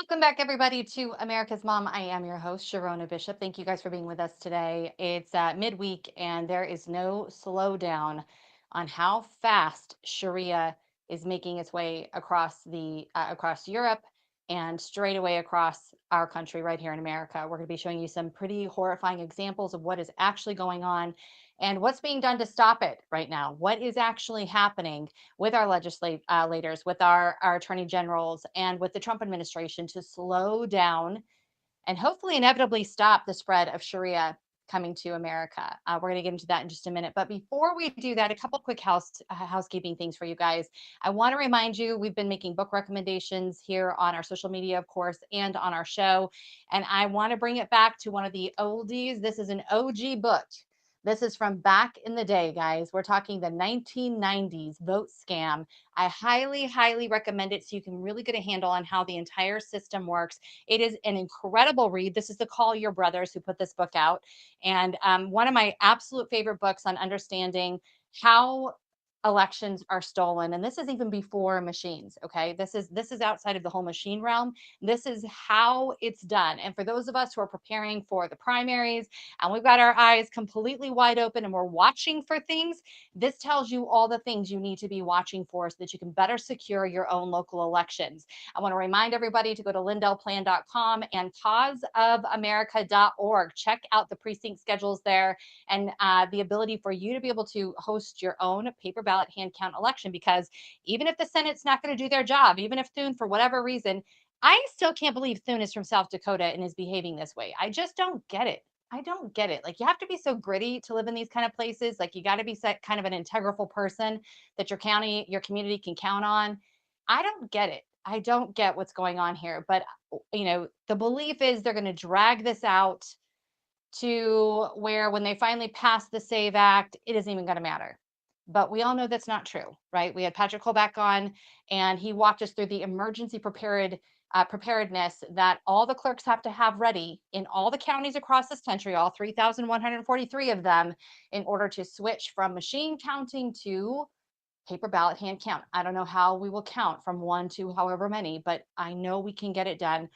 Welcome back, everybody, to America's Mom. I am your host, Sharona Bishop. Thank you guys for being with us today. It's midweek, and there is no slowdown on how fast Sharia is making its way across the across Europe and straight away across our country right here in America. We're going to be showing you some pretty horrifying examples of what is actually going on and what's being done to stop it right now. What is actually happening with our legislators, with our attorney generals, and with the Trump administration to slow down and hopefully inevitably stop the spread of Sharia coming to America. We're going to get into that in just a minute. But before we do that, a couple quick housekeeping things for you guys. I want to remind you we've been making book recommendations here on our social media, of course, and on our show. And I want to bring it back to one of the oldies. This is an OG book. This is from back in the day, guys. We're talking the 1990s vote scam. I highly, highly recommend it so you can really get a handle on how the entire system works. It is an incredible read. This is the Collier brothers who put this book out. And one of my absolute favorite books on understanding how elections are stolen, and this is even before machines. Okay, this is outside of the whole machine realm. This is how it's done. And for those of us who are preparing for the primaries and we've got our eyes completely wide open and we're watching for things, this tells you all the things you need to be watching for so that you can better secure your own local elections. I want to remind everybody to go to lindellplan.com and causeofamerica.org. Check out the precinct schedules there and the ability for you to be able to host your own paper ballot hand count election. Because even if the Senate's not going to do their job, even if Thune, for whatever reason, I still can't believe Thune is from South Dakota and is behaving this way. I just don't get it. I don't get it. Like, you have to be so gritty to live in these kind of places. Like, you got to be set kind of an integral person that your county, your community can count on. I don't get it. I don't get what's going on here. But, the belief is they're going to drag this out to where when they finally pass the SAVE Act, it isn't even going to matter. But we all know that's not true, right? We had Patrick Colback on, and he walked us through the emergency preparedness that all the clerks have to have ready in all the counties across this country, all 3,143 of them, in order to switch from machine counting to paper ballot hand count. I don't know how we will count from one to however many, but I know we can get it done.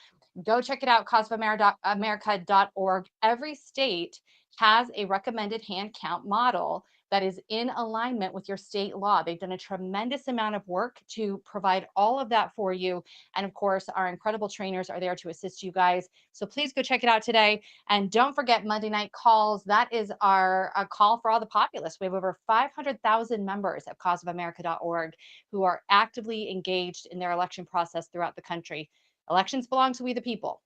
Go check it out, causeofamerica.org. Every state has a recommended hand count model that is in alignment with your state law. They've done a tremendous amount of work to provide all of that for you. And of course, our incredible trainers are there to assist you guys. So please go check it out today. And don't forget Monday night calls. That is our call for all the populace. We have over 500,000 members of causeofamerica.org who are actively engaged in their election process throughout the country. Elections belong to we the people.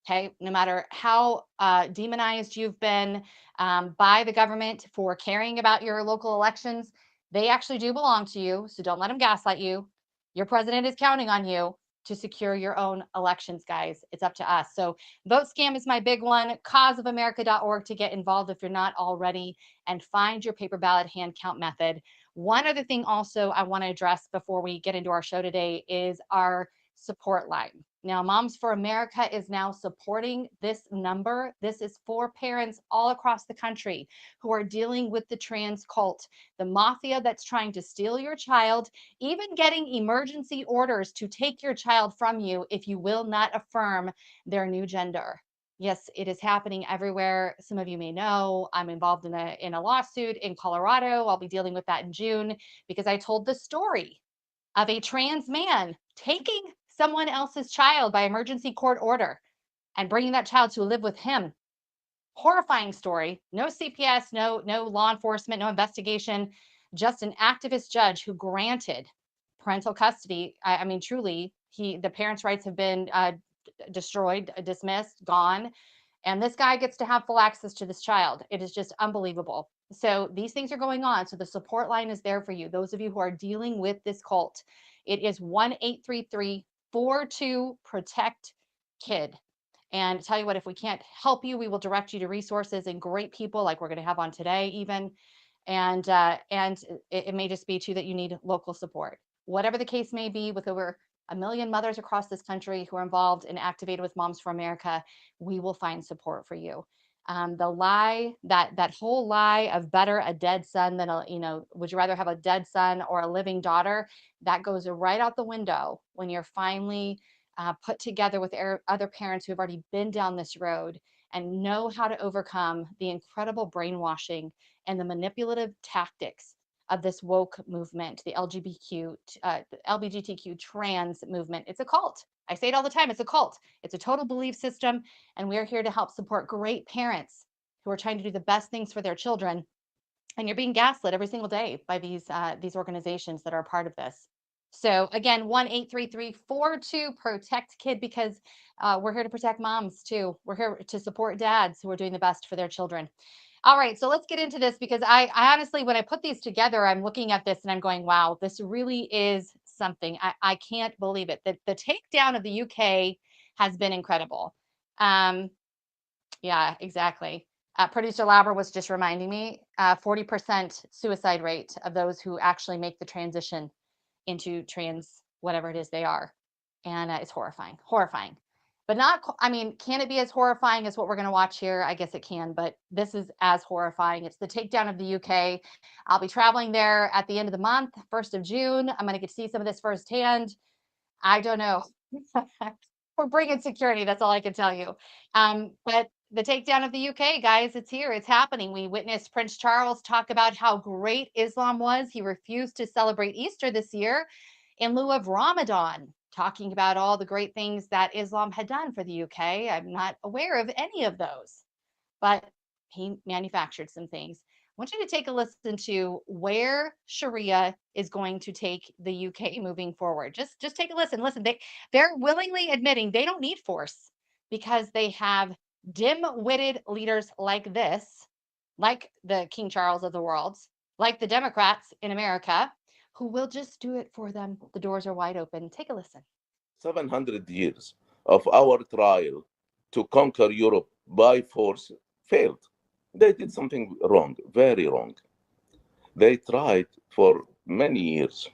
Okay, no matter how demonized you've been by the government for caring about your local elections, they actually do belong to you. So don't let them gaslight you. Your president is counting on you to secure your own elections, guys. It's up to us. So vote scam is my big one. Causeofamerica.org to get involved if you're not already, and find your paper ballot hand count method. One other thing also I want to address before we get into our show today is our support line. Now, Moms for America is now supporting this number. This is for parents all across the country who are dealing with the trans cult, the mafia that's trying to steal your child, even getting emergency orders to take your child from you if you will not affirm their new gender. Yes, it is happening everywhere. Some of you may know I'm involved in a lawsuit in Colorado. I'll be dealing with that in June because I told the story of a trans man taking someone else's child by emergency court order and bringing that child to live with him. Horrifying story. No CPS, no law enforcement, no investigation, just an activist judge who granted parental custody. I mean, truly, the parents' rights have been destroyed, dismissed, gone, and this guy gets to have full access to this child. It is just unbelievable. So these things are going on. So the support line is there for you. Those of you who are dealing with this cult, it is 1-833-42 protect kid. And tell you what, if we can't help you, we will direct you to resources and great people like we're going to have on today, even. And it may just be too that you need local support. Whatever the case may be, with over a million mothers across this country who are involved and activated with Moms for America, we will find support for you. The lie, that whole lie of better a dead son than would you rather have a dead son or a living daughter? That goes right out the window when you're finally put together with other parents who have already been down this road and know how to overcome the incredible brainwashing and the manipulative tactics of this woke movement, the LGBTQ trans movement. It's a cult. I say it all the time. It's a cult. It's a total belief system. And we're here to help support great parents who are trying to do the best things for their children. And you're being gaslit every single day by these organizations that are a part of this. So again, 1-833-42-PROTECT-KID, because we're here to protect moms too. We're here to support dads who are doing the best for their children. All right, so let's get into this, because I honestly, when I put these together, I'm looking at this and I'm going, wow, this really is something. I can't believe it. The takedown of the UK has been incredible. Yeah, exactly. Producer Labra was just reminding me, 40% suicide rate of those who actually make the transition into trans, whatever it is they are. And it's horrifying, horrifying. But not, I mean, can it be as horrifying as what we're going to watch here? I guess it can, but this is as horrifying. It's the takedown of the UK. I'll be traveling there at the end of the month, 1st of June. I'm going to get to see some of this firsthand. I don't know. We're bringing security. That's all I can tell you. But the takedown of the UK, guys, it's here. It's happening. We witnessed Prince Charles talk about how great Islam was. He refused to celebrate Easter this year in lieu of Ramadan, talking about all the great things that Islam had done for the UK. I'm not aware of any of those, but he manufactured some things. I want you to take a listen to where Sharia is going to take the UK moving forward. Just take a listen. Listen, they're willingly admitting they don't need force because they have dim-witted leaders like this, like the King Charles of the world, like the Democrats in America, who will just do it for them. The doors are wide open. Take a listen. 700 years of our trial to conquer Europe by force failed. They did something wrong, very wrong. They tried for many years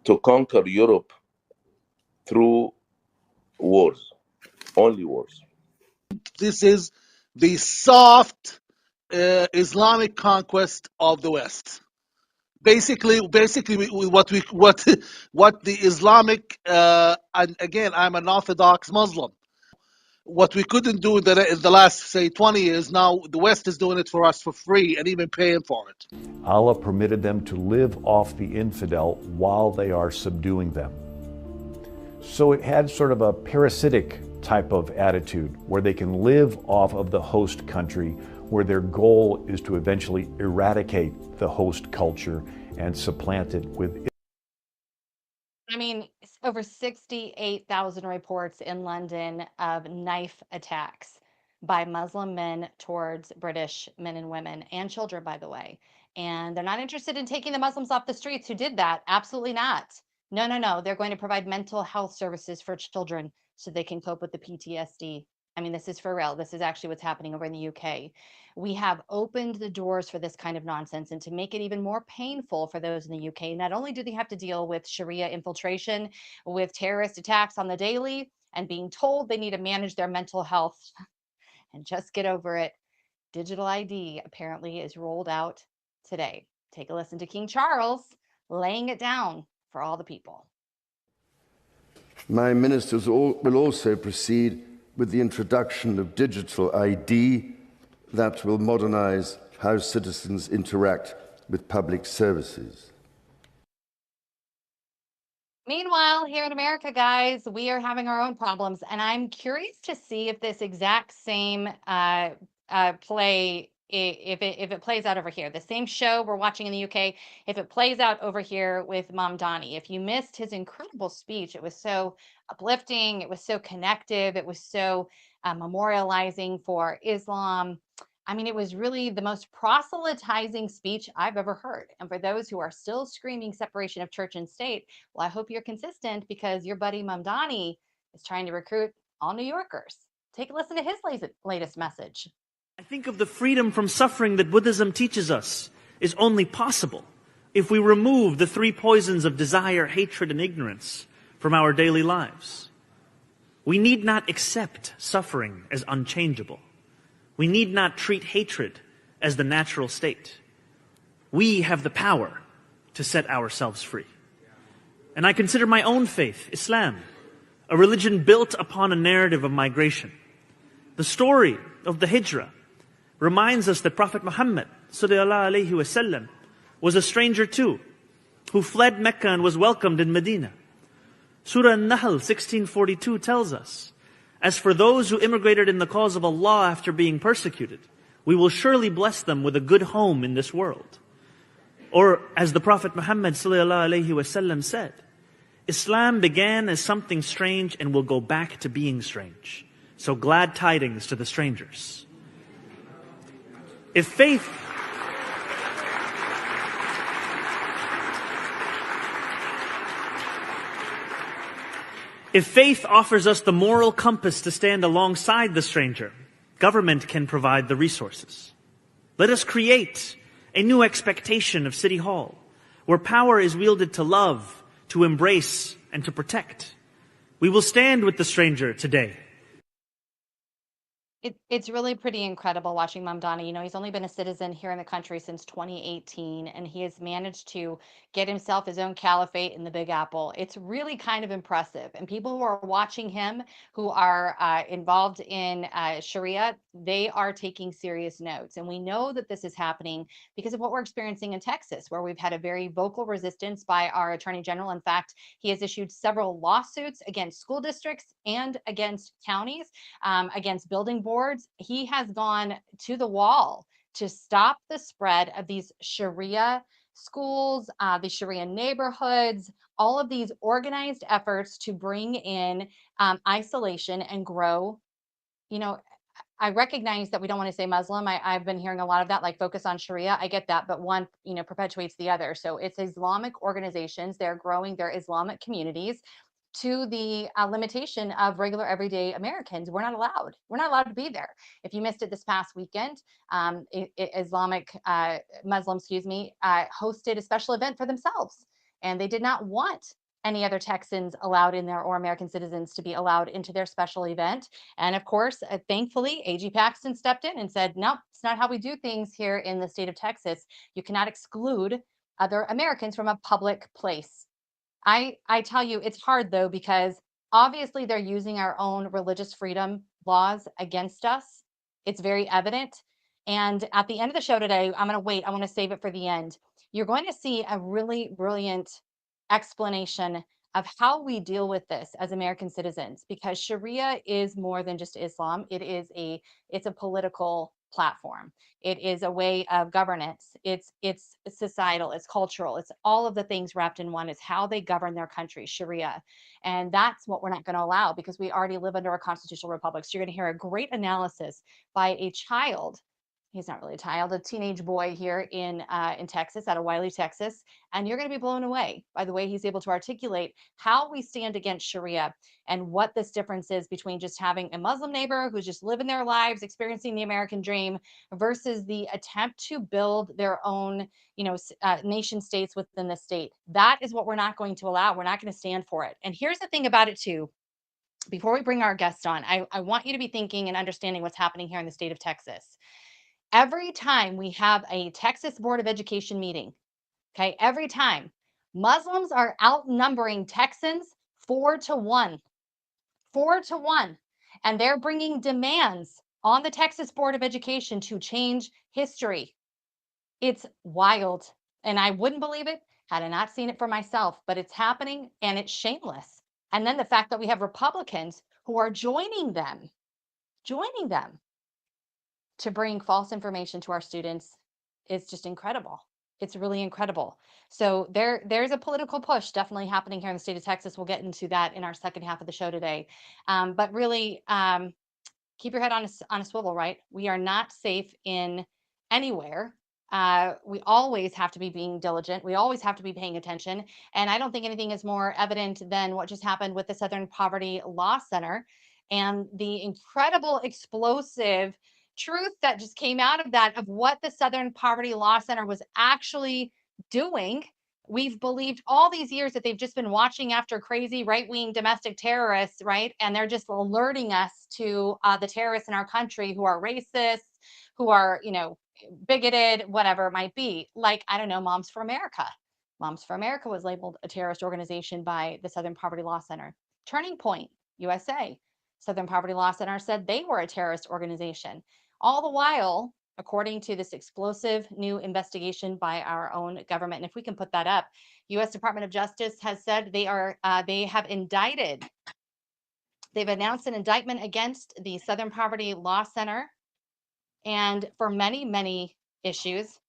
to conquer Europe through wars, only wars. This is the soft Islamic conquest of the West. Basically, what the Islamic and again, I'm an Orthodox Muslim. What we couldn't do in the last, say, 20 years, now the West is doing it for us for free and even paying for it. Allah permitted them to live off the infidel while they are subduing them. So it had sort of a parasitic type of attitude where they can live off of the host country, where their goal is to eventually eradicate the host culture and supplant it with. I mean, over 68,000 reports in London of knife attacks by Muslim men towards British men and women and children, by the way. And they're not interested in taking the Muslims off the streets who did that. Absolutely not. No, no, no. They're going to provide mental health services for children so they can cope with the PTSD. I mean, this is for real. This is actually what's happening over in the UK. We have opened the doors for this kind of nonsense, and to make it even more painful for those in the UK, not only do they have to deal with Sharia infiltration, with terrorist attacks on the daily, and being told they need to manage their mental health and just get over it. Digital ID apparently is rolled out today. Take a listen to King Charles laying it down for all the people. My ministers will also proceed with the introduction of digital ID that will modernize how citizens interact with public services. Meanwhile, here in America, guys, we are having our own problems, and I'm curious to see if this exact same play, if it plays out over here, the same show we're watching in the UK, if it plays out over here with Mamdani. If you missed his incredible speech, it was so uplifting, it was so connective, it was so memorializing for Islam. I mean, it was really the most proselytizing speech I've ever heard. And for those who are still screaming separation of church and state, well, I hope you're consistent, because your buddy Mamdani is trying to recruit all New Yorkers. Take a listen to his latest message. I think of the freedom from suffering that Buddhism teaches us is only possible if we remove the three poisons of desire, hatred, and ignorance from our daily lives. We need not accept suffering as unchangeable. We need not treat hatred as the natural state. We have the power to set ourselves free. And I consider my own faith, Islam, a religion built upon a narrative of migration. The story of the Hijrah reminds us that Prophet Muhammad sallallahu alaihi wasallam was a stranger too, who fled Mecca and was welcomed in Medina. Surah An-Nahl 1642 tells us, "As for those who immigrated in the cause of Allah after being persecuted, we will surely bless them with a good home in this world." Or as the Prophet Muhammad sallallahu alaihi wasallam said, "Islam began as something strange and will go back to being strange. So glad tidings to the strangers." If faith offers us the moral compass to stand alongside the stranger, government can provide the resources. Let us create a new expectation of City Hall, where power is wielded to love, to embrace, and to protect. We will stand with the stranger today. It's really pretty incredible watching Mamdani. You know, he's only been a citizen here in the country since 2018, and he has managed to get himself his own caliphate in the Big Apple. It's really kind of impressive. And people who are watching him, who are involved in Sharia, they are taking serious notes. And we know that this is happening because of what we're experiencing in Texas, where we've had a very vocal resistance by our Attorney General. In fact, he has issued several lawsuits against school districts and against counties, against building boards. He has gone to the wall to stop the spread of these Sharia schools, the Sharia neighborhoods, all of these organized efforts to bring in isolation and grow. You know, I recognize that we don't want to say Muslim. I've been hearing a lot of that, like focus on Sharia. I get that, but one, you know, perpetuates the other. So it's Islamic organizations. They're growing their Islamic communities to the limitation of regular everyday Americans. We're not allowed. We're not allowed to be there. If you missed it this past weekend, Islamic Muslims, hosted a special event for themselves, and they did not want any other Texans allowed in there or American citizens to be allowed into their special event. And of course, thankfully, A.G. Paxton stepped in and said, "No, it's not how we do things here in the state of Texas. You cannot exclude other Americans from a public place." I tell you, it's hard though, because obviously they're using our own religious freedom laws against us. It's very evident. And at the end of the show today, I'm going to wait. I want to save it for the end. You're going to see a really brilliant explanation of how we deal with this as American citizens, because Sharia is more than just Islam. It's a political platform. It is a way of governance. It's societal, it's cultural, it's all of the things wrapped in one. Is how they govern their country, Sharia. And that's what we're not going to allow, because we already live under a constitutional republic. So you're going to hear a great analysis by a child. He's not really a child, a teenage boy here in Texas, out of Wiley, Texas. And you're going to be blown away by the way he's able to articulate how we stand against Sharia and what this difference is between just having a Muslim neighbor who's just living their lives, experiencing the American dream, versus the attempt to build their own, nation states within the state. That is what we're not going to allow. We're not going to stand for it. And here's the thing about it too. Before we bring our guest on, I want you to be thinking and understanding what's happening here in the state of Texas. Every time we have a Texas Board of Education meeting, okay, every time, Muslims are outnumbering Texans 4-1, 4-1. And they're bringing demands on the Texas Board of Education to change history. It's wild. And I wouldn't believe it had I not seen it for myself, but it's happening and it's shameless. And then the fact that we have Republicans who are joining them to bring false information to our students is just incredible. It's really incredible. So there's a political push definitely happening here in the state of Texas. We'll get into that in our second half of the show today. But really, keep your head on a swivel, right? We are not safe in anywhere. We always have to be being diligent. We always have to be paying attention. And I don't think anything is more evident than what just happened with the Southern Poverty Law Center and the incredible explosive truth that just came out of that, of what the Southern Poverty Law Center was actually doing. We've believed all these years that they've just been watching after crazy right-wing domestic terrorists, right? And they're just alerting us to the terrorists in our country who are racist, who are, bigoted, whatever it might be. Like, I don't know, Moms for America. Moms for America was labeled a terrorist organization by the Southern Poverty Law Center. Turning Point USA. Southern Poverty Law Center said they were a terrorist organization. All the while, according to this explosive new investigation by our own government, and if we can put that up, U.S. Department of Justice has said they have indicted. They've announced an indictment against the Southern Poverty Law Center, and for many, many issues,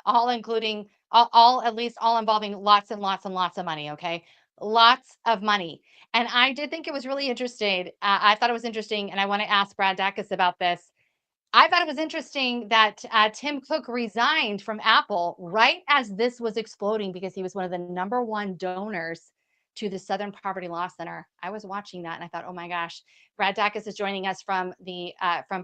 all including all at least all involving lots and lots and lots of money. Okay, lots of money. And I did think it was really interesting. I thought it was interesting, and I want to ask Brad Dacus about this. I thought it was interesting that Tim Cook resigned from Apple right as this was exploding because he was one of the #1 donors to the Southern Poverty Law Center. I was watching that and I thought, oh my gosh, Brad Dacus is joining us from the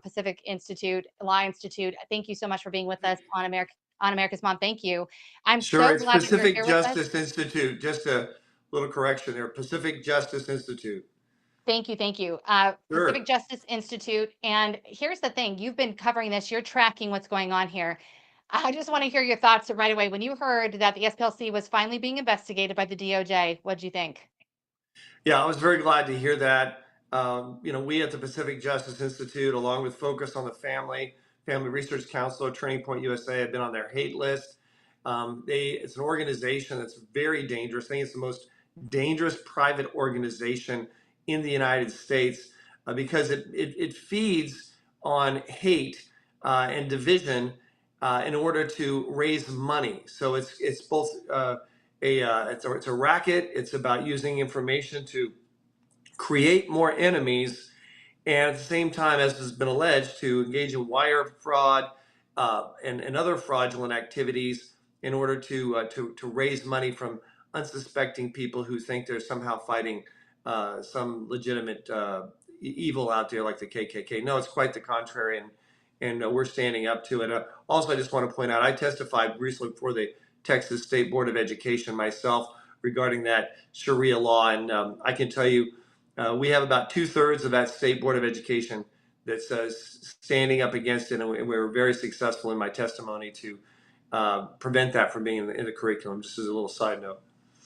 Pacific Institute Law Institute. Thank you so much for being with us on America's Mom. Thank you. I'm Sure, so it's glad that you're Pacific here with us. Justice Institute. Just a little correction there. Pacific Justice Institute. Thank you. Thank you. Pacific Sure. Justice Institute. And here's the thing, you've been covering this, you're tracking what's going on here. I just want to hear your thoughts right away. When you heard that the SPLC was finally being investigated by the DOJ, what'd you think? Yeah, I was very glad to hear that. We at the Pacific Justice Institute, along with Focus on the Family Research Council, Turning Point USA, have been on their hate list. It's an organization that's very dangerous. I think it's the most dangerous private organization in the United States because it feeds on hate and division in order to raise money. So it's both it's a racket. It's about using information to create more enemies, and at the same time, as has been alleged, to engage in wire fraud and other fraudulent activities in order to raise money from unsuspecting people who think they're somehow fighting some legitimate evil out there, like the KKK. No, it's quite the contrary, and we're standing up to it. Also, I just want to point out, I testified recently before the Texas State Board of Education myself regarding that Sharia law, and I can tell you, we have about 2/3 of that State Board of Education that's standing up against it, and we were very successful in my testimony to prevent that from being in the curriculum, just as a little side note.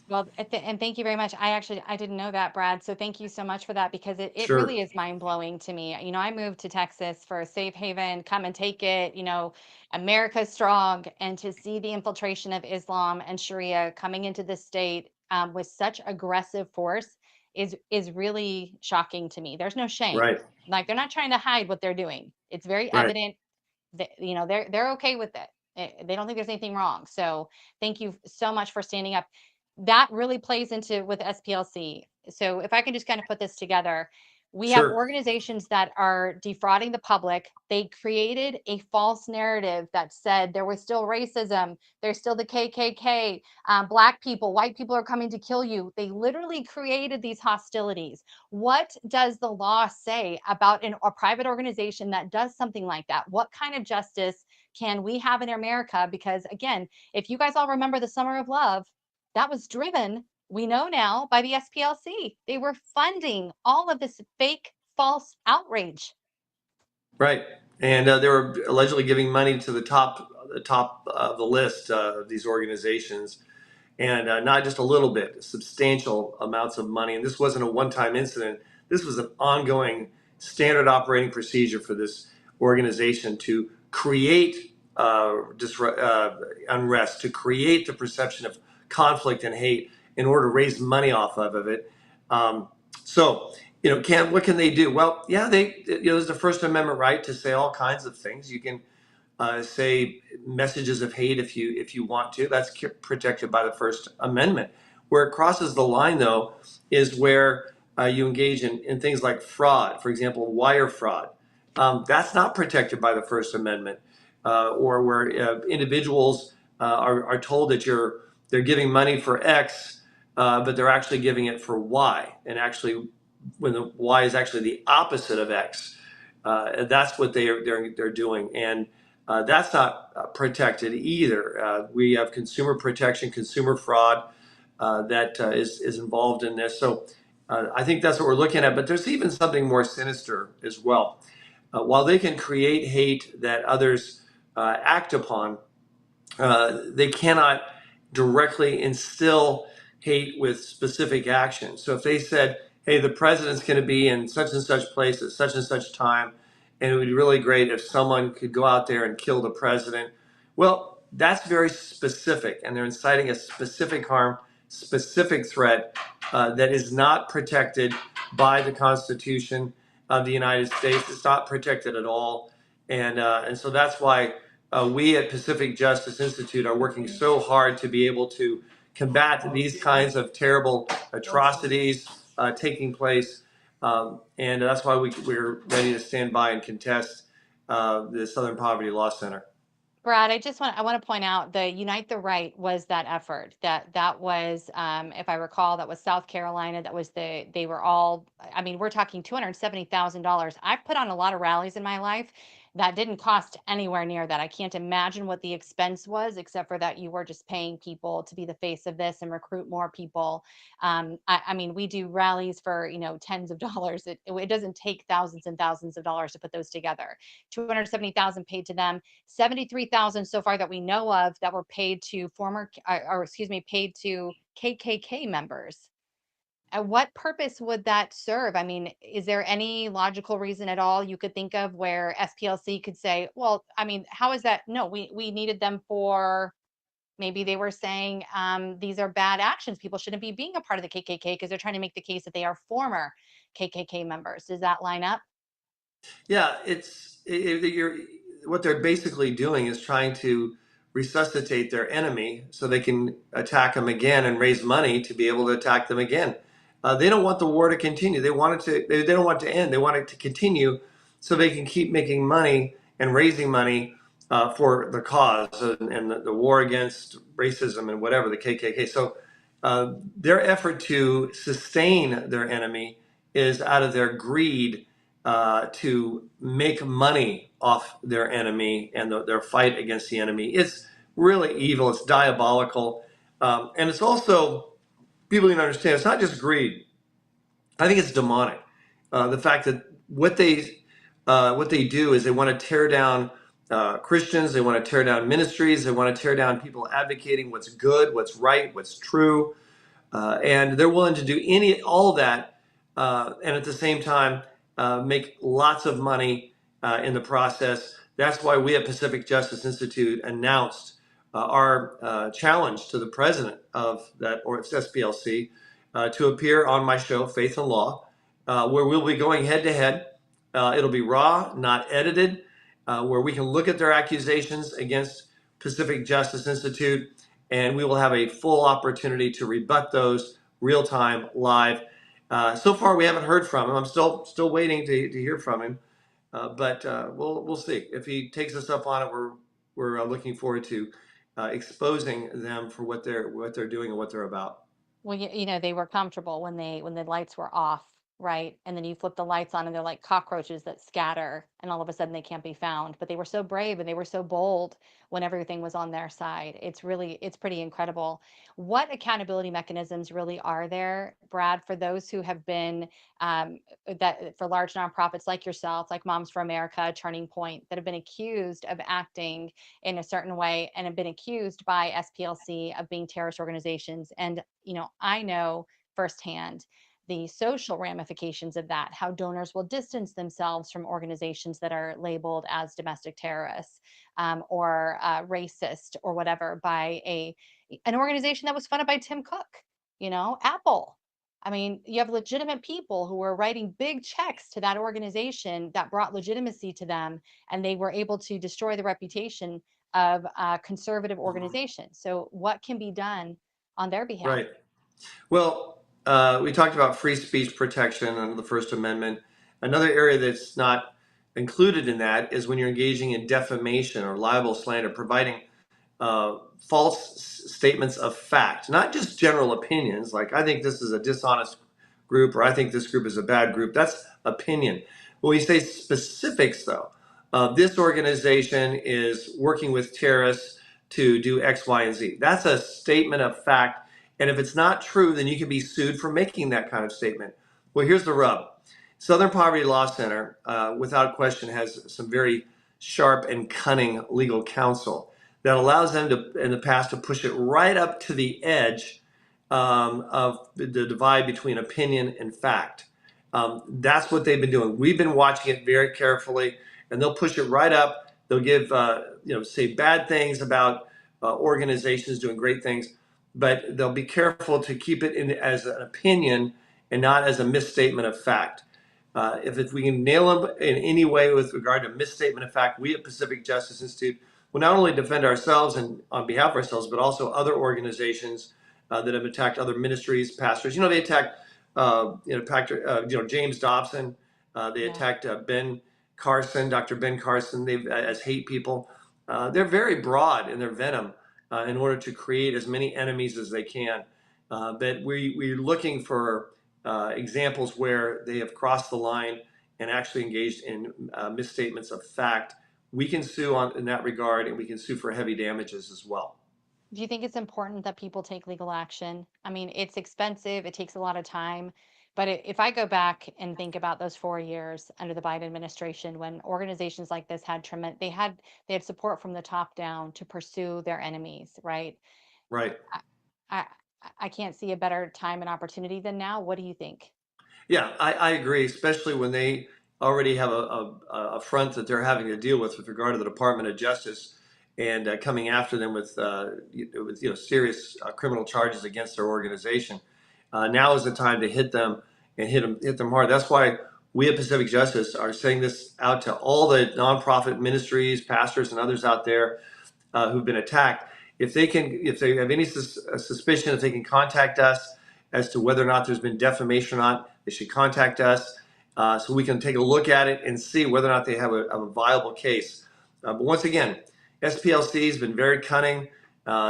Well, and thank you very much. I didn't know that, Brad. So thank you so much for that because it Sure. really is mind blowing to me. I moved to Texas for a safe haven, come and take it, America's strong. And to see the infiltration of Islam and Sharia coming into the state with such aggressive force is really shocking to me. There's no shame. Right. Like they're not trying to hide what they're doing. It's very Right. evident that, they're okay with it. They don't think there's anything wrong. So thank you so much for standing up. That really plays into with SPLC. So if I can just kind of put this together, we have Sure. organizations that are defrauding the public. They created a false narrative that said there was still racism, there's still the KKK, Black people, white people are coming to kill you. They literally created these hostilities. What does the law say about a private organization that does something like that? What kind of justice can we have in America? Because again, if you guys all remember the Summer of Love, that was driven, we know now, by the SPLC. They were funding all of this fake, false outrage. Right. And they were allegedly giving money to the top of the list of these organizations, and not just a little bit, substantial amounts of money. And this wasn't a one-time incident. This was an ongoing standard operating procedure for this organization to create unrest, to create the perception of conflict and hate in order to raise money off of it. What can they do? Well, yeah, there's the First Amendment right to say all kinds of things. You can say messages of hate if you want to. That's protected by the First Amendment. Where it crosses the line, though, is where you engage in things like fraud. For example, wire fraud. That's not protected by the First Amendment. Or where individuals are told that they're giving money for X, but they're actually giving it for Y, and actually, when the Y is actually the opposite of X, that's what they're doing, and that's not protected either. We have consumer protection, consumer fraud that is involved in this. So I think that's what we're looking at. But there's even something more sinister as well. While they can create hate that others act upon, they cannot directly instill hate with specific action. So if they said, hey, the president's going to be in such and such place at such and such time, and it would be really great if someone could go out there and kill the president. Well, that's very specific, and they're inciting a specific harm, specific threat that is not protected by the Constitution of the United States. It's not protected at all, and so that's why we at Pacific Justice Institute are working so hard to be able to combat these kinds of terrible atrocities taking place, and that's why we're ready to stand by and contest the Southern Poverty Law Center. Brad, I want to point out the Unite the Right was that effort. That was, if I recall, that was South Carolina. That was they were all, I mean, we're talking $270,000. I've put on a lot of rallies in my life that didn't cost anywhere near that. I can't imagine what the expense was, except for that you were just paying people to be the face of this and recruit more people. I mean, we do rallies for, tens of dollars. It doesn't take thousands and thousands of dollars to put those together. 270,000 paid to them. 73,000 so far that we know of that were paid to paid to KKK members. And what purpose would that serve? I mean, is there any logical reason at all you could think of where SPLC could say, well, I mean, how is that? No, we needed them for, maybe they were saying these are bad actions. People shouldn't be being a part of the KKK because they're trying to make the case that they are former KKK members. Does that line up? Yeah, what they're basically doing is trying to resuscitate their enemy so they can attack them again and raise money to be able to attack them again. They don't want the war to continue. They want it to. They don't want it to end. They want it to continue so they can keep making money and raising money for the cause and the war against racism and whatever, the KKK. So their effort to sustain their enemy is out of their greed to make money off their enemy and their fight against the enemy. It's really evil. It's diabolical. And it's also, people need to understand, it's not just greed. I think it's demonic. The fact that what they do is they want to tear down Christians. They want to tear down ministries. They want to tear down people advocating what's good, what's right, what's true. And they're willing to do all of that, and at the same time make lots of money in the process. That's why we at Pacific Justice Institute announced our challenge to the president of that, or it's SPLC, to appear on my show, Faith and Law, where we'll be going head to head. It'll be raw, not edited, where we can look at their accusations against Pacific Justice Institute, and we will have a full opportunity to rebut those real time, live. So far, we haven't heard from him. I'm still waiting to hear from him, but we'll see if he takes us up on it. We're looking forward to exposing them for what they're doing and what they're about. Well, they were comfortable when the lights were off, right? And then you flip the lights on and they're like cockroaches that scatter and all of a sudden they can't be found. But they were so brave and they were so bold when everything was on their side. It's pretty incredible. What accountability mechanisms really are there, Brad, for those who have been that for large nonprofits like yourself, like Moms for America, Turning Point, that have been accused of acting in a certain way and have been accused by SPLC of being terrorist organizations? And I know firsthand the social ramifications of that, how donors will distance themselves from organizations that are labeled as domestic terrorists or racist or whatever by an organization that was funded by Tim Cook, Apple. I mean, you have legitimate people who were writing big checks to that organization that brought legitimacy to them, and they were able to destroy the reputation of a conservative organization. So what can be done on their behalf? Right. Well, we talked about free speech protection under the First Amendment. Another area that's not included in that is when you're engaging in defamation or libel, slander, providing false statements of fact, not just general opinions, like I think this is a dishonest group or I think this group is a bad group. That's opinion. When we say specifics, though, this organization is working with terrorists to do X, Y, and Z. That's a statement of fact. And if it's not true, then you can be sued for making that kind of statement. Well, here's the rub. Southern Poverty Law Center, without question, has some very sharp and cunning legal counsel that allows them to, in the past, to push it right up to the edge of the divide between opinion and fact. That's what they've been doing. We've been watching it very carefully, and they'll push it right up. They'll give, say bad things about organizations doing great things, but they'll be careful to keep it in as an opinion and not as a misstatement of fact. If we can nail them in any way with regard to misstatement of fact, we at Pacific Justice Institute will not only defend ourselves and on behalf of ourselves, but also other organizations that have attacked other ministries, pastors. They attacked, James Dobson. They attacked Ben Carson, Dr. Ben Carson. They've as hate people. They're very broad in their venom in order to create as many enemies as they can. But we're looking for examples where they have crossed the line and actually engaged in misstatements of fact. We can sue in that regard, and we can sue for heavy damages as well. Do you think it's important that people take legal action? I mean, it's expensive, it takes a lot of time. But if I go back and think about those 4 years under the Biden administration, when organizations like this had tremendous, they had support from the top down to pursue their enemies, right? Right. I I can't see a better time and opportunity than now. What do you think? Yeah, I agree, especially when they already have a front that they're having to deal with regard to the Department of Justice and coming after them with serious criminal charges against their organization. Now is the time to hit them and hit them hard. That's why we at Pacific Justice are saying this out to all the nonprofit ministries, pastors, and others out there who've been attacked. If they have any suspicion, if they can contact us as to whether or not there's been defamation or not, they should contact us so we can take a look at it and see whether or not they have a viable case. But once again, SPLC has been very cunning.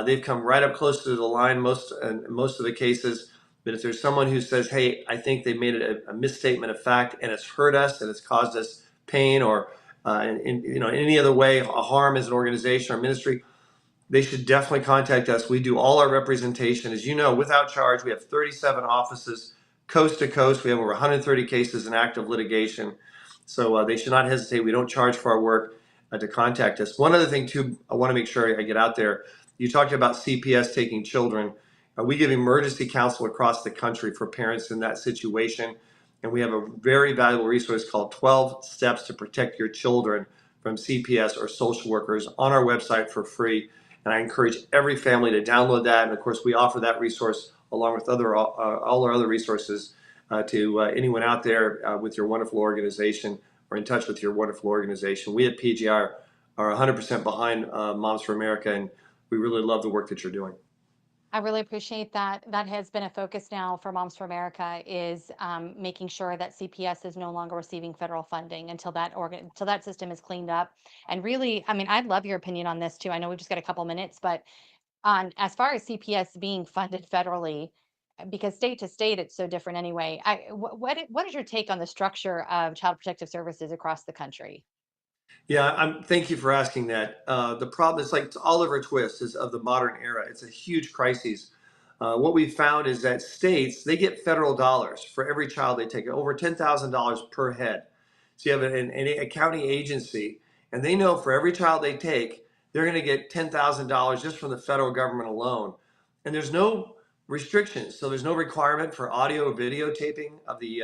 They've come right up close to the line most of the cases. But if there's someone who says, "Hey, I think they made a misstatement of fact and it's hurt us and it's caused us pain or in any other way a harm as an organization or ministry," they should definitely contact us. We do all our representation, as you know, without charge. We have 37 offices coast to coast. We have over 130 cases in active litigation. So they should not hesitate. We don't charge for our work to contact us. One other thing, too, I want to make sure I get out there. You talked about CPS taking children. We give emergency counsel across the country for parents in that situation. And we have a very valuable resource called 12 Steps to Protect Your Children from CPS or social workers on our website for free. And I encourage every family to download that. And of course, we offer that resource along with all our other resources to anyone out there with your wonderful organization or in touch with your wonderful organization. We at PGI are 100% behind Moms for America, and we really love the work that you're doing. I really appreciate that. That has been a focus now for Moms for America is making sure that CPS is no longer receiving federal funding until that system is cleaned up. And really, I mean, I'd love your opinion on this too. I know we've just got a couple minutes, but on as far as CPS being funded federally, because state to state it's so different anyway. What is your take on the structure of Child Protective Services across the country? Yeah, thank you for asking that. The problem is like Oliver Twist is of the modern era. It's a huge crisis. What we found is that states, they get federal dollars for every child they take, over $10,000 per head. So you have a county agency, and they know for every child they take, they're going to get $10,000 just from the federal government alone. And there's no restrictions. So there's no requirement for audio or videotaping of the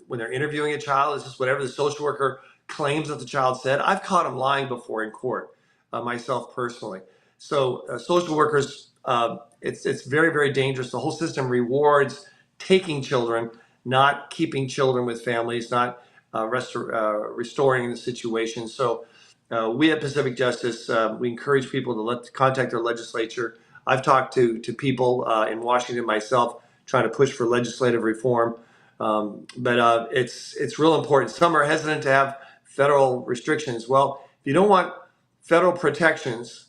when they're interviewing a child. It's just whatever the social worker claims that the child said. I've caught them lying before in court, myself personally. So social workers, it's very, very dangerous. The whole system rewards taking children, not keeping children with families, not restoring the situation. So we at Pacific Justice, we encourage people to contact their legislature. I've talked to people in Washington myself, trying to push for legislative reform. But it's real important. Some are hesitant to have federal restrictions. Well, if you don't want federal protections,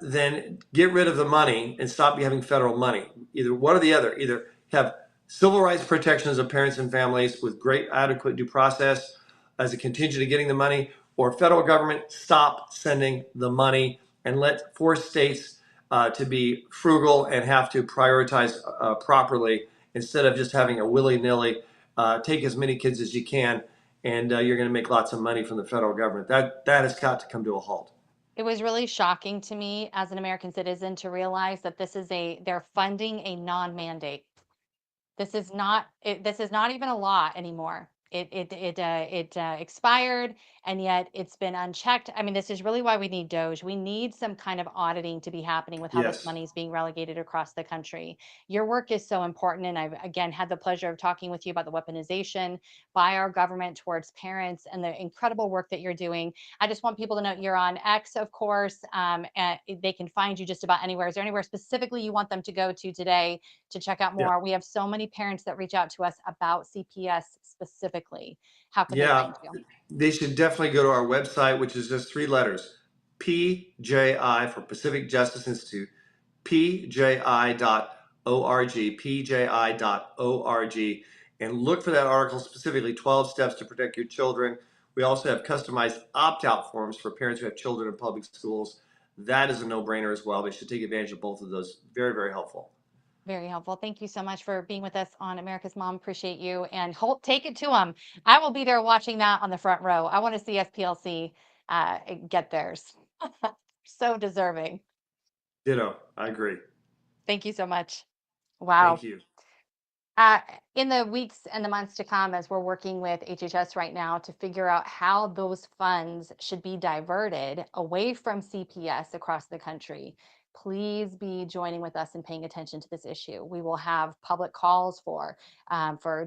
then get rid of the money and stop having federal money. Either one or the other. Either have civil rights protections of parents and families with great adequate due process as a contingent of getting the money, or federal government stop sending the money and force states to be frugal and have to prioritize properly instead of just having a willy-nilly take as many kids as you can and you're going to make lots of money from the federal government. That has got to come to a halt. It was really shocking to me as an American citizen to realize that they're funding a non-mandate. This is not even a law anymore. It expired, and yet it's been unchecked. I mean, this is really why we need DOGE. We need some kind of auditing to be happening with how this Yes. money is being relegated across the country. Your work is so important, and I've again had the pleasure of talking with you about the weaponization by our government towards parents and the incredible work that you're doing. I just want people to know you're on X, of course, and they can find you just about anywhere. Is there anywhere specifically you want them to go to today to check out Yeah. more? We have so many parents that reach out to us about CPS specifically. How can they Yeah. find you? They should definitely go to our website, which is just 3 letters, PJI for Pacific Justice Institute, pji.org, pji.org, and look for that article specifically, 12 Steps to Protect Your Children. We also have customized opt-out forms for parents who have children in public schools. That is a no-brainer as well. They should take advantage of both of those. Very, very helpful. Very helpful. Thank you so much for being with us on America's Mom. Appreciate you. And take it to them. I will be there watching that on the front row. I want to see SPLC get theirs. So deserving. Ditto. I agree. Thank you so much. Wow. Thank you. In the weeks and the months to come, as we're working with HHS right now to figure out how those funds should be diverted away from CPS across the country, please be joining with us and paying attention to this issue. We will have public calls for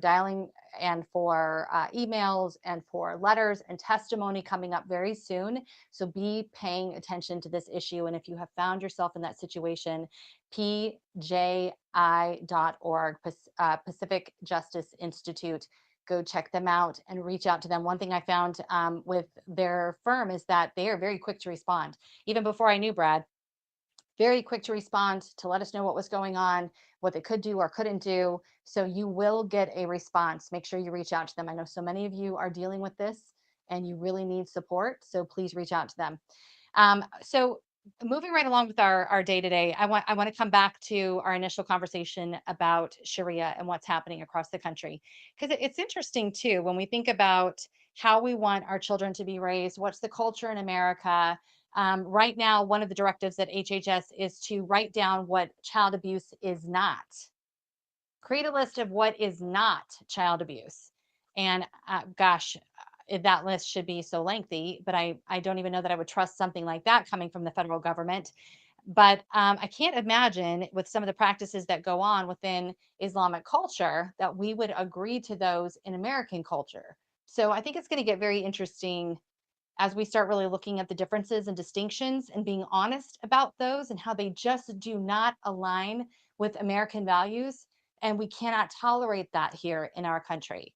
dialing and for emails and for letters and testimony coming up very soon. So be paying attention to this issue. And if you have found yourself in that situation, pji.org, Pacific Justice Institute. Go check them out and reach out to them. One thing I found with their firm is that they are very quick to respond. Even before I knew Brad, very quick to respond to let us know what was going on, what they could do or couldn't do. So you will get a response. Make sure you reach out to them. I know so many of you are dealing with this and you really need support. So please reach out to them. So moving right along with our day today, I want to come back to our initial conversation about Sharia and what's happening across the country, because it's interesting too when we think about how we want our children to be raised. What's the culture in America? Right now, one of the directives at HHS is to write down what child abuse is not. Create a list of what is not child abuse. And gosh, that list should be so lengthy, but I don't even know that I would trust something like that coming from the federal government. But I can't imagine with some of the practices that go on within Islamic culture that we would agree to those in American culture. So I think it's going to get very interesting as we start really looking at the differences and distinctions and being honest about those and how they just do not align with American values. And we cannot tolerate that here in our country.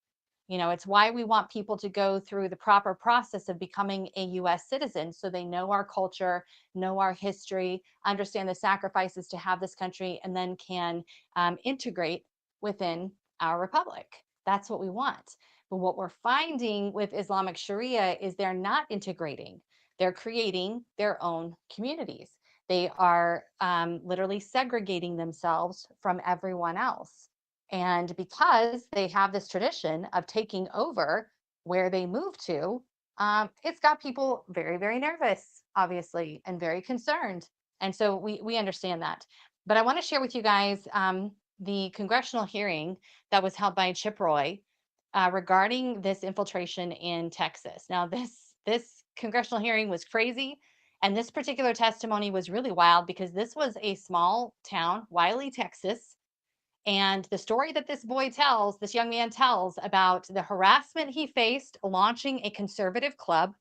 You know, it's why we want people to go through the proper process of becoming a US citizen so they know our culture, know our history, understand the sacrifices to have this country, and then can integrate within our republic. That's what we want. But what we're finding with Islamic Sharia is they're not integrating. They're creating their own communities. They are literally segregating themselves from everyone else. And because they have this tradition of taking over where they move to, it's got people very, very nervous, obviously, and very concerned. And so we understand that. But I want to share with you guys the congressional hearing that was held by Chip Roy regarding this infiltration in Texas. Now, this congressional hearing was crazy, and this particular testimony was really wild because this was a small town, Wiley, Texas, and the story that this young man tells about the harassment he faced launching a conservative club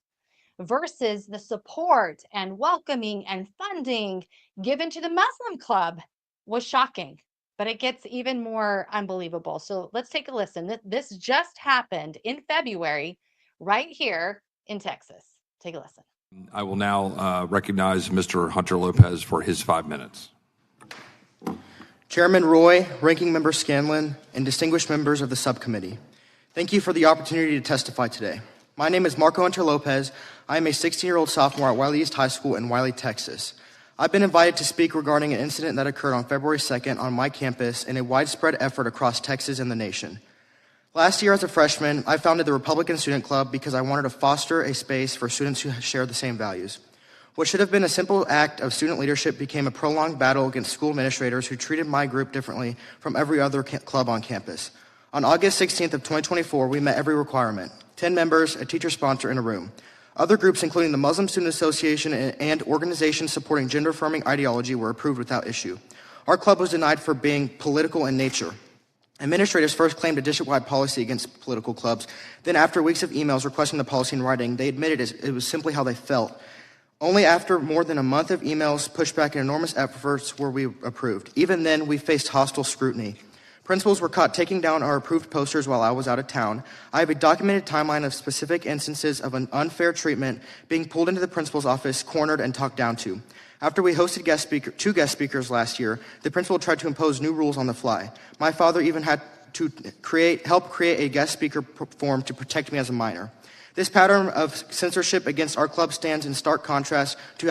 versus the support and welcoming and funding given to the Muslim club was shocking. But it gets even more unbelievable. So let's take a listen. This just happened in February right here in Texas. Take a listen. I will now recognize Mr. Hunter Lopez for his 5 minutes. Chairman Roy, Ranking Member Scanlon, and distinguished members of the subcommittee, thank you for the opportunity to testify today. My name is Marco Hunter Lopez. I am a 16-year-old sophomore at Wiley East High School in Wiley, Texas. I've been invited to speak regarding an incident that occurred on February 2nd on my campus in a widespread effort across Texas and the nation. Last year as a freshman, I founded the Republican Student Club because I wanted to foster a space for students who share the same values. What should have been a simple act of student leadership became a prolonged battle against school administrators who treated my group differently from every other club on campus. On August 16th of 2024, we met every requirement: 10 members, a teacher sponsor, in a room. Other groups, including the Muslim Student Association and organizations supporting gender-affirming ideology, were approved without issue. Our club was denied for being political in nature. Administrators first claimed a district-wide policy against political clubs. Then, after weeks of emails requesting the policy in writing, they admitted it was simply how they felt. Only after more than a month of emails, pushback, and enormous efforts were we approved. Even then, we faced hostile scrutiny. Principals were caught taking down our approved posters while I was out of town. I have a documented timeline of specific instances of an unfair treatment, being pulled into the principal's office, cornered, and talked down to. After we hosted two guest speakers last year, the principal tried to impose new rules on the fly. My father even had to help create a guest speaker form to protect me as a minor. This pattern of censorship against our club stands in stark contrast to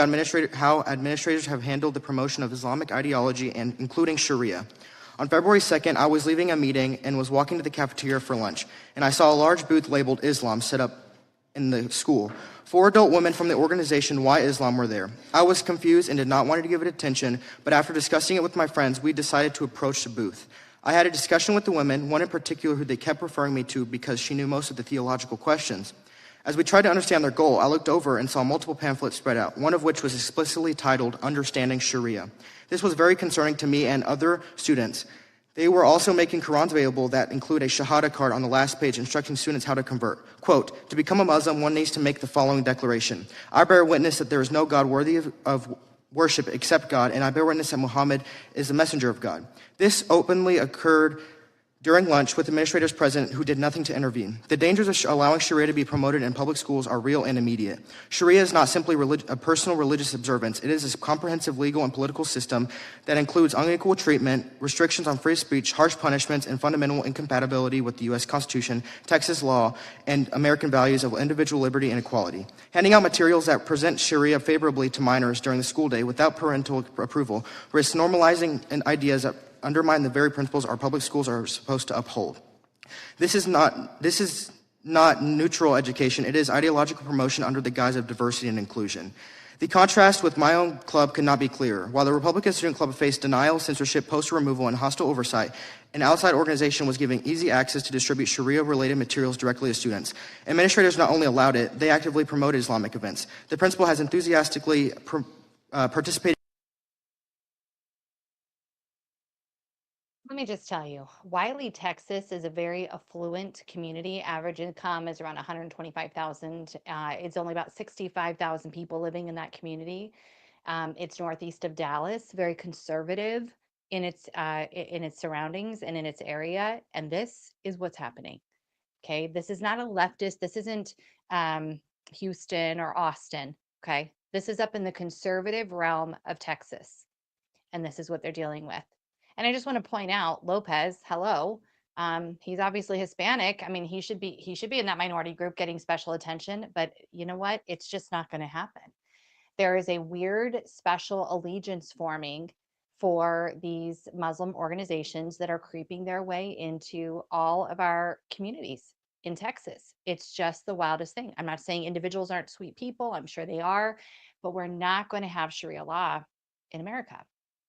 how administrators have handled the promotion of Islamic ideology, and including Sharia. On February 2nd, I was leaving a meeting and was walking to the cafeteria for lunch, and I saw a large booth labeled Islam set up in the school. 4 adult women from the organization Why Islam were there. I was confused and did not want to give it attention, but after discussing it with my friends, we decided to approach the booth. I had a discussion with the women, one in particular who they kept referring me to because she knew most of the theological questions. As we tried to understand their goal, I looked over and saw multiple pamphlets spread out, one of which was explicitly titled Understanding Sharia. This was very concerning to me and other students. They were also making Qurans available that include a Shahada card on the last page instructing students how to convert. Quote, to become a Muslim, one needs to make the following declaration. I bear witness that there is no God worthy of worship except God, and I bear witness that Muhammad is the messenger of God. This openly occurred during lunch with administrators present who did nothing to intervene. The dangers of allowing Sharia to be promoted in public schools are real and immediate. Sharia is not simply a personal religious observance. It is a comprehensive legal and political system that includes unequal treatment, restrictions on free speech, harsh punishments, and fundamental incompatibility with the U.S. Constitution, Texas law, and American values of individual liberty and equality. Handing out materials that present Sharia favorably to minors during the school day without parental approval risks normalizing ideas that undermine the very principles our public schools are supposed to uphold. This is not neutral education. It is ideological promotion under the guise of diversity and inclusion. The contrast with my own club could not be clearer. While the Republican Student Club faced denial, censorship, poster removal, and hostile oversight, an outside organization was giving easy access to distribute Sharia-related materials directly to students. Administrators not only allowed it, they actively promoted Islamic events. The principal has enthusiastically participated. Let me just tell you, Wiley, Texas is a very affluent community. Average income is around 125,000. It's only about 65,000 people living in that community. It's northeast of Dallas, very conservative in its surroundings and in its area. And this is what's happening. Okay, this is not a leftist. This isn't Houston or Austin. Okay, this is up in the conservative realm of Texas, and this is what they're dealing with. And I just want to point out, Lopez, hello. He's obviously Hispanic. I mean, he should be in that minority group getting special attention, but you know what? It's just not going to happen. There is a weird special allegiance forming for these Muslim organizations that are creeping their way into all of our communities in Texas. It's just the wildest thing. I'm not saying individuals aren't sweet people. I'm sure they are, but we're not going to have Sharia law in America.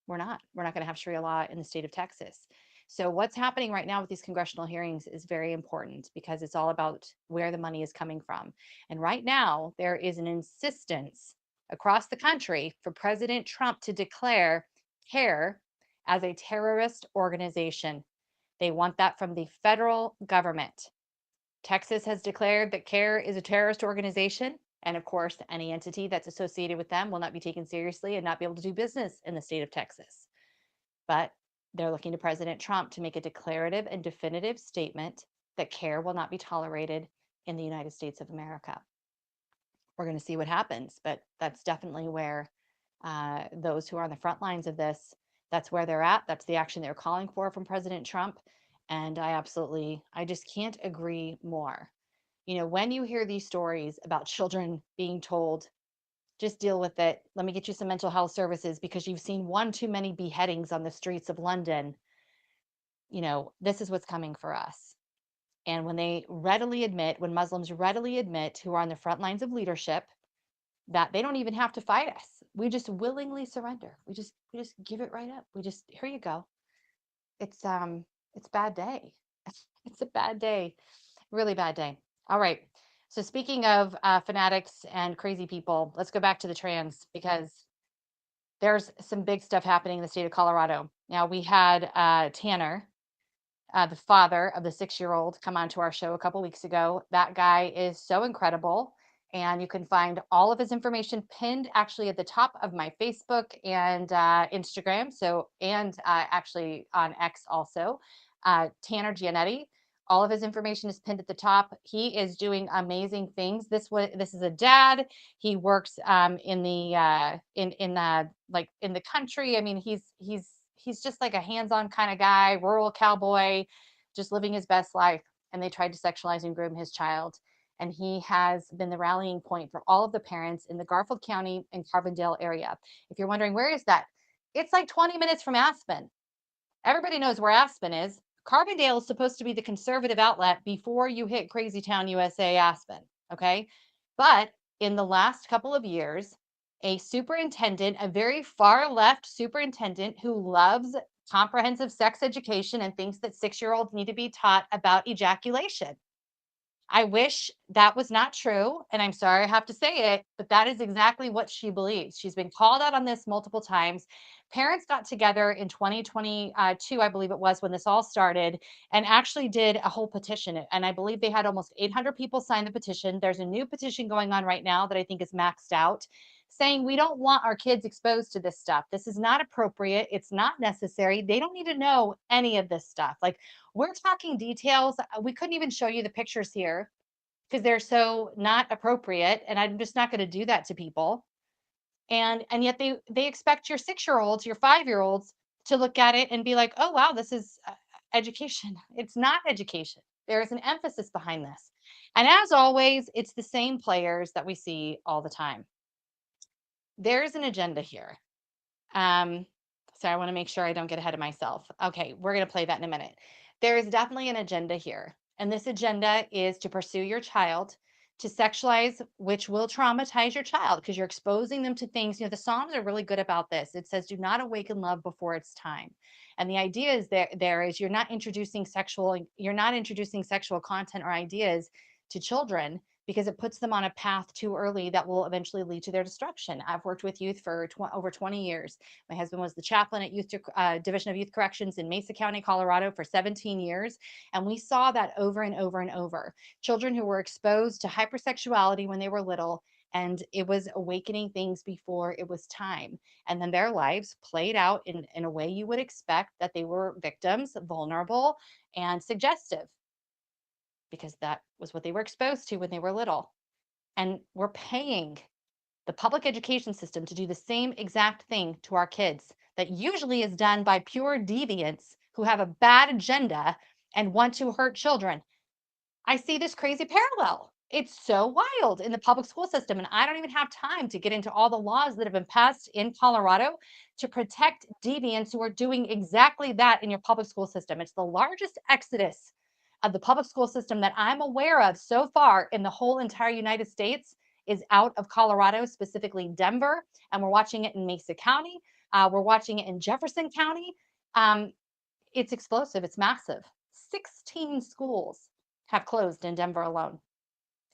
We're not going to have Sharia law in the state of Texas. So what's happening right now with these congressional hearings is very important because it's all about where the money is coming from. And right now there is an insistence across the country for President Trump to declare CAIR as a terrorist organization. They want that from the federal government. Texas has declared that CAIR is a terrorist organization. And of course, any entity that's associated with them will not be taken seriously and not be able to do business in the state of Texas. But they're looking to President Trump to make a declarative and definitive statement that CAIR will not be tolerated in the United States of America. We're going to see what happens, but that's definitely where those who are on the front lines of this, that's where they're at. That's the action they're calling for from President Trump. And I just can't agree more. You know, when you hear these stories about children being told, just deal with it. Let me get you some mental health services because you've seen one too many beheadings on the streets of London. You know, this is what's coming for us. And when Muslims readily admit who are on the front lines of leadership, that they don't even have to fight us. We just willingly surrender. We just give it right up. We just, here you go. It's a bad day. It's a bad day. Really bad day. All right. So speaking of fanatics and crazy people, let's go back to the trans, because there's some big stuff happening in the state of Colorado. Now, we had Tanner, the father of the 6-year-old, come onto our show a couple weeks ago. That guy is so incredible. And you can find all of his information pinned actually at the top of my Facebook and Instagram. So, and actually on X also, Tanner Giannetti. All of his information is pinned at the top. He is doing amazing things. This is a dad. He works in the in the country. I mean, he's just like a hands-on kind of guy, rural cowboy, just living his best life. And they tried to sexualize and groom his child. And he has been the rallying point for all of the parents in the Garfield County and Carbondale area. If you're wondering, where is that? It's like 20 minutes from Aspen. Everybody knows where Aspen is. Carbondale is supposed to be the conservative outlet before you hit Crazy Town, USA, Aspen. Okay. But in the last couple of years, a superintendent, a very far left superintendent who loves comprehensive sex education and thinks that 6-year-olds need to be taught about ejaculation. I wish that was not true, and I'm sorry I have to say it, but that is exactly what she believes. She's been called out on this multiple times. Parents got together in 2022, I believe it was, when this all started, and actually did a whole petition. And I believe they had almost 800 people sign the petition. There's a new petition going on right now that I think is maxed out, saying we don't want our kids exposed to this stuff. This is not appropriate. It's not necessary. They don't need to know any of this stuff. Like, we're talking details. We couldn't even show you the pictures here because they're so not appropriate. And I'm just not going to do that to people. And yet they expect your 6-year-olds, your 5-year-olds to look at it and be like, oh, wow, this is education. It's not education. There is an emphasis behind this. And as always, it's the same players that we see all the time. There's an agenda here. So I want to make sure I don't get ahead of myself. Okay, we're going to play that in a minute. There is definitely an agenda here. And this agenda is to pursue your child, to sexualize, which will traumatize your child because you're exposing them to things. You know, the Psalms are really good about this. It says, do not awaken love before it's time. And the idea is there is you're not introducing sexual content or ideas to children, because it puts them on a path too early that will eventually lead to their destruction. I've worked with youth for over 20 years. My husband was the chaplain at Division of Youth Corrections in Mesa County, Colorado for 17 years. And we saw that over and over and over. Children who were exposed to hypersexuality when they were little, and it was awakening things before it was time. And then their lives played out in a way you would expect, that they were victims, vulnerable, and suggestive, because that was what they were exposed to when they were little. And we're paying the public education system to do the same exact thing to our kids that usually is done by pure deviants who have a bad agenda and want to hurt children. I see this crazy parallel. It's so wild in the public school system. And I don't even have time to get into all the laws that have been passed in Colorado to protect deviants who are doing exactly that in your public school system. It's the largest exodus of the public school system that I'm aware of so far in the whole entire United States is out of Colorado, specifically Denver. And we're watching it in Mesa County. We're watching it in Jefferson County. It's explosive. It's massive. 16 schools have closed in Denver alone.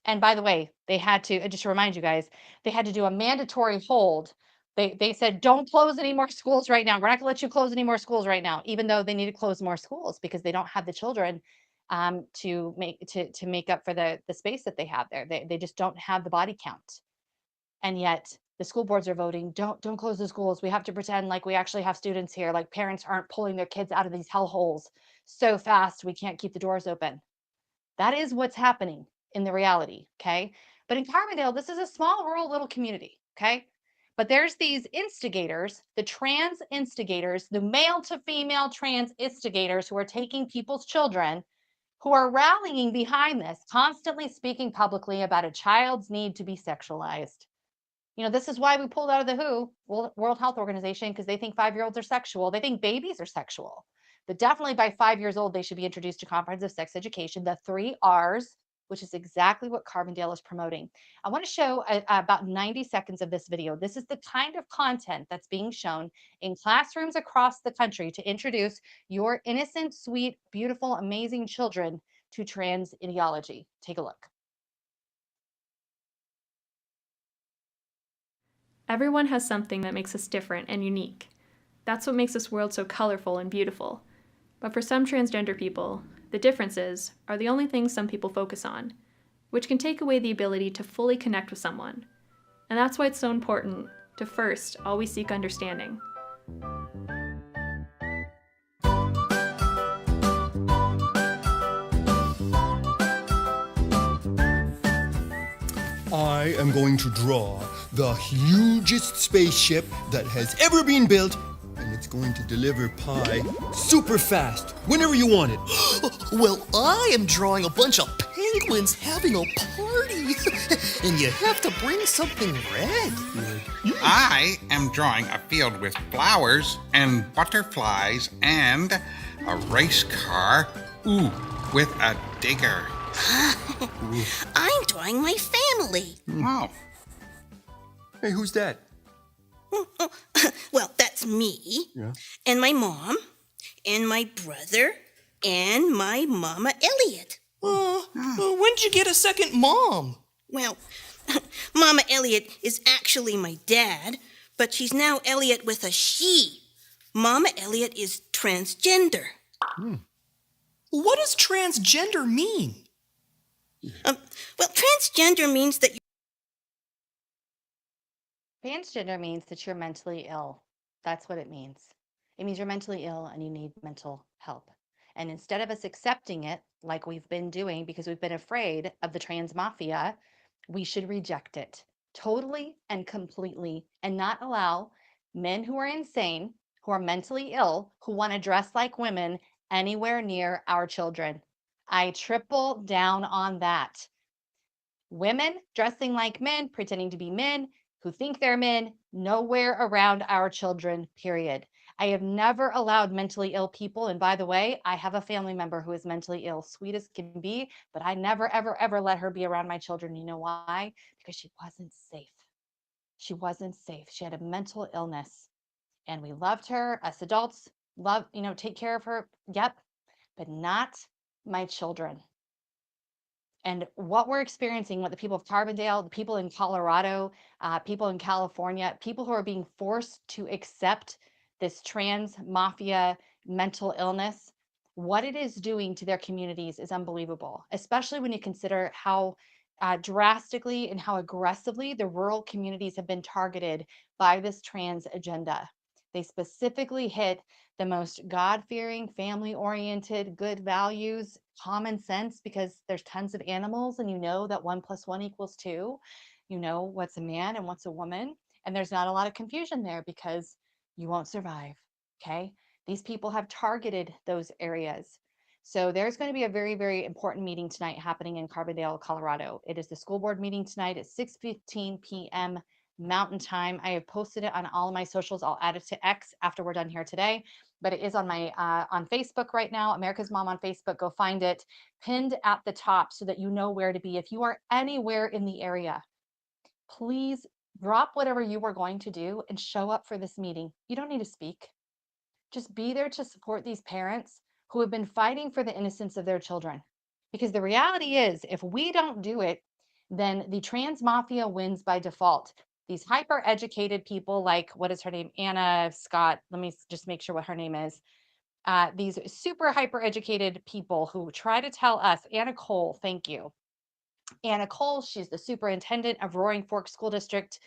And by the way, they had to, just to remind you guys, they had to do a mandatory hold. They said, don't close any more schools right now. We're not going to let you close any more schools right now, even though they need to close more schools because they don't have the children to make up for the space that they have there. They just don't have the body count. And yet the school boards are voting, don't close the schools. We have to pretend like we actually have students here, like parents aren't pulling their kids out of these hellholes so fast we can't keep the doors open. That is what's happening in the reality, okay? But in Carbondale, this is a small rural little community, okay? But there's these instigators, the trans instigators, the male to female trans instigators who are taking people's children, who are rallying behind this, constantly speaking publicly about a child's need to be sexualized. You know, this is why we pulled out of the WHO, World Health Organization, because they think 5-year-olds are sexual. They think babies are sexual. But definitely by 5 years old, they should be introduced to comprehensive sex education, the 3 R's which is exactly what Carbondale is promoting. I want to show about 90 seconds of this video. This is the kind of content that's being shown in classrooms across the country to introduce your innocent, sweet, beautiful, amazing children to trans ideology. Take a look. Everyone has something that makes us different and unique. That's what makes this world so colorful and beautiful. But for some transgender people, the differences are the only things some people focus on, which can take away the ability to fully connect with someone. And that's why it's so important to first always seek understanding. I am going to draw the hugest spaceship that has ever been built, and it's going to deliver pie super fast, whenever you want it. Well, I am drawing a bunch of penguins having a party, and you have to bring something red. I am drawing a field with flowers and butterflies and a race car, with a digger. I'm drawing my family. Oh. Hey, who's that? Well, that's me, and my mom, and my brother, and my Mama Elliot. When'd you get a second mom? Well, Mama Elliot is actually my dad, but she's now Elliot with a she. Mama Elliot is transgender. What does transgender mean? Well, transgender means that Transgender means that you're mentally ill. That's what it means. It means you're mentally ill and you need mental help. And instead of us accepting it like we've been doing because we've been afraid of the trans mafia, we should reject it totally and completely and not allow men who are insane, who are mentally ill, who want to dress like women anywhere near our children. I triple down on that. Women dressing like men, pretending to be men, who think they're men, nowhere around our children, period. I have never allowed mentally ill people, and by the way, I have a family member who is mentally ill, sweet as can be, but I never, ever, ever let her be around my children. You know why? Because she wasn't safe. She wasn't safe. She had a mental illness, and we loved her. Us adults love, take care of her. Yep, but not my children. And what we're experiencing, what the people of Carbondale, the people in Colorado, people in California, people who are being forced to accept this trans mafia mental illness, what it is doing to their communities is unbelievable, especially when you consider how drastically and how aggressively the rural communities have been targeted by this trans agenda. They specifically hit the most God-fearing, family-oriented, good values, common sense, because there's tons of animals and you know that 1 + 1 = 2. You know what's a man and what's a woman. And there's not a lot of confusion there because you won't survive, okay? These people have targeted those areas. So there's going to be a very, very important meeting tonight happening in Carbondale, Colorado. It is the school board meeting tonight at 6:15 p.m. Mountain Time. I have posted it on all of my socials. I'll add it to X after we're done here today, but it is on my on Facebook right now, America's Mom on Facebook. Go find it pinned at the top so that you know where to be. If you are anywhere in the area, please drop whatever you were going to do and show up for this meeting. You don't need to speak. Just be there to support these parents who have been fighting for the innocence of their children. Because the reality is, if we don't do it, then the trans mafia wins by default. These hyper-educated people like, what is her name? Anna Scott. Let me just make sure what her name is. These super hyper-educated people who try to tell us, Anna Cole, thank you. Anna Cole, she's the superintendent of Roaring Fork School District.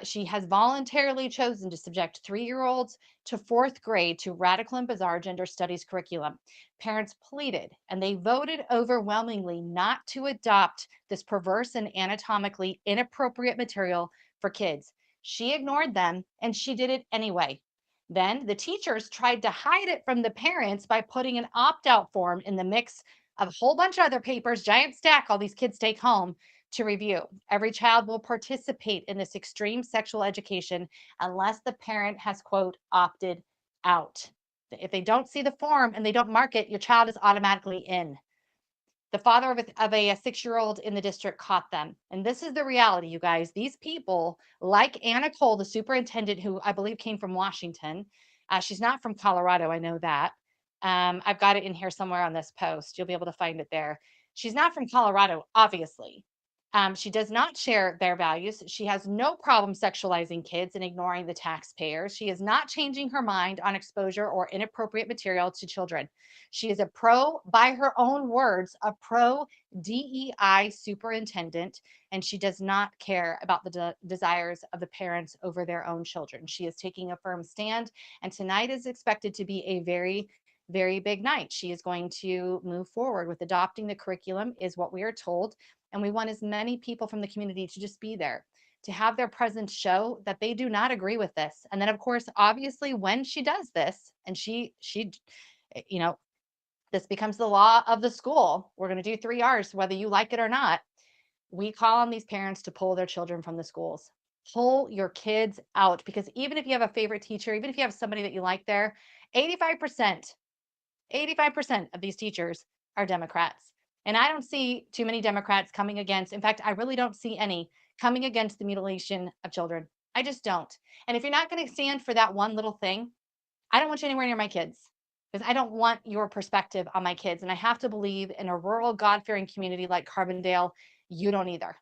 She has voluntarily chosen to subject 3-year-olds to 4th grade to radical and bizarre gender studies curriculum. Parents pleaded and they voted overwhelmingly not to adopt this perverse and anatomically inappropriate material for kids. She ignored them and she did it anyway. Then the teachers tried to hide it from the parents by putting an opt-out form in the mix of a whole bunch of other papers, giant stack all these kids take home to review. Every child will participate in this extreme sexual education unless the parent has, quote, opted out. If they don't see the form and they don't mark it, your child is automatically in. The father of a 6-year-old in the district caught them. And this is the reality, you guys. These people, like Anna Cole, the superintendent, who I believe came from Washington. She's not from Colorado, I know that. I've got it in here somewhere on this post. You'll be able to find it there. She's not from Colorado, obviously. She does not share their values. She has no problem sexualizing kids and ignoring the taxpayers. She is not changing her mind on exposure or inappropriate material to children. She is a pro, by her own words, a pro DEI superintendent, and she does not care about the desires of the parents over their own children. She is taking a firm stand, and tonight is expected to be a very, very big night. She is going to move forward with adopting the curriculum, is what we are told. And we want as many people from the community to just be there, to have their presence show that they do not agree with this. And then, of course, obviously, when she does this, and she, you know, this becomes the law of the school. We're going to do 3 R's, whether you like it or not. We call on these parents to pull their children from the schools. Pull your kids out, because even if you have a favorite teacher, even if you have somebody that you like there, 85% of these teachers are Democrats. And I don't see too many Democrats coming against, in fact, I really don't see any coming against the mutilation of children. I just don't. And if you're not going to stand for that one little thing, I don't want you anywhere near my kids, because I don't want your perspective on my kids. And I have to believe in a rural, God-fearing community like Carbondale, you don't either.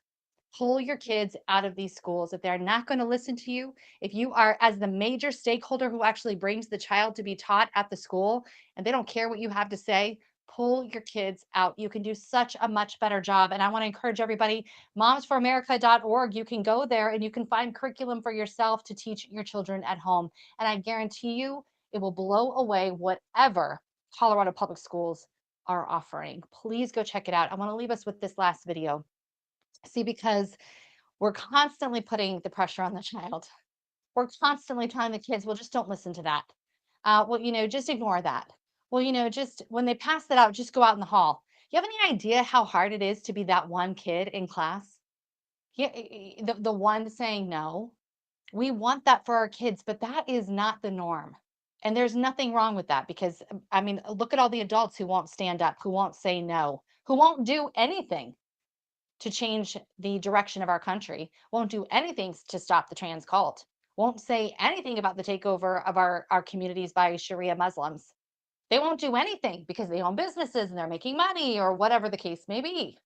Pull your kids out of these schools. If they're not going to listen to you, if you are as the major stakeholder who actually brings the child to be taught at the school, and they don't care what you have to say, pull your kids out. You can do such a much better job. And I want to encourage everybody, momsforamerica.org, you can go there and you can find curriculum for yourself to teach your children at home. And I guarantee you, it will blow away whatever Colorado Public Schools are offering. Please go check it out. I want to leave us with this last video. See, because we're constantly putting the pressure on the child. We're constantly telling the kids, well, just don't listen to that. Well, just ignore that. Well, just when they pass that out, just go out in the hall. You have any idea how hard it is to be that one kid in class? Yeah, the one saying no. We want that for our kids, but that is not the norm. And there's nothing wrong with that, because, I mean, look at all the adults who won't stand up, who won't say no, who won't do anything to change the direction of our country, won't do anything to stop the trans cult, won't say anything about the takeover of our communities by Sharia Muslims. They won't do anything because they own businesses and they're making money or whatever the case may be.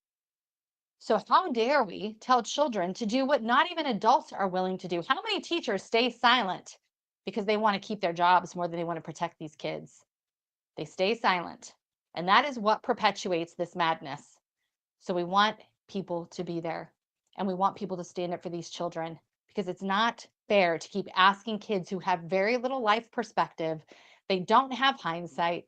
So how dare we tell children to do what not even adults are willing to do? How many teachers stay silent because they want to keep their jobs more than they want to protect these kids? They stay silent. And that is what perpetuates this madness. So we want people to be there, and we want people to stand up for these children, because it's not fair to keep asking kids who have very little life perspective. They don't have hindsight.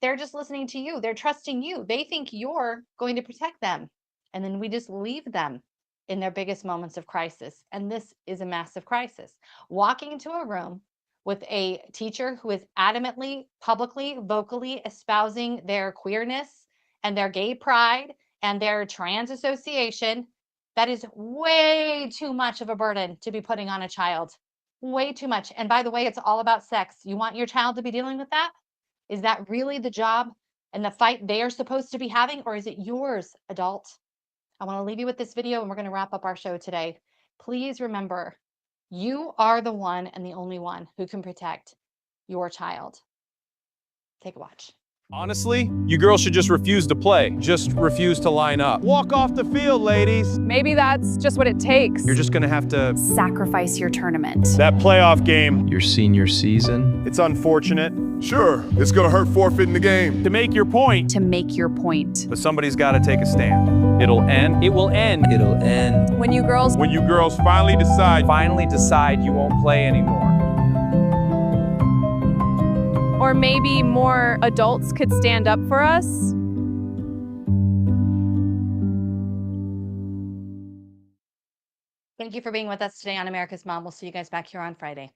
They're just listening to you. They're trusting you. They think you're going to protect them. And then we just leave them in their biggest moments of crisis. And this is a massive crisis. Walking into a room with a teacher who is adamantly, publicly, vocally espousing their queerness and their gay pride and their trans association, that is way too much of a burden to be putting on a child. Way too much. And by the way, it's all about sex. You want your child to be dealing with that? Is that really the job and the fight they are supposed to be having? Or is it yours, adult? I want to leave you with this video, and we're going to wrap up our show today. Please remember, you are the one and the only one who can protect your child. Take a watch. Honestly, you girls should just refuse to play. Just refuse to line up. Walk off the field, ladies. Maybe that's just what it takes. You're just gonna have to sacrifice your tournament. That playoff game. Your senior season. It's unfortunate. Sure, it's gonna hurt forfeiting the game. To make your point. To make your point. But somebody's gotta take a stand. It'll end. It will end. It'll end. When you girls finally decide you won't play anymore. Or maybe more adults could stand up for us. Thank you for being with us today on America's Mom. We'll see you guys back here on Friday.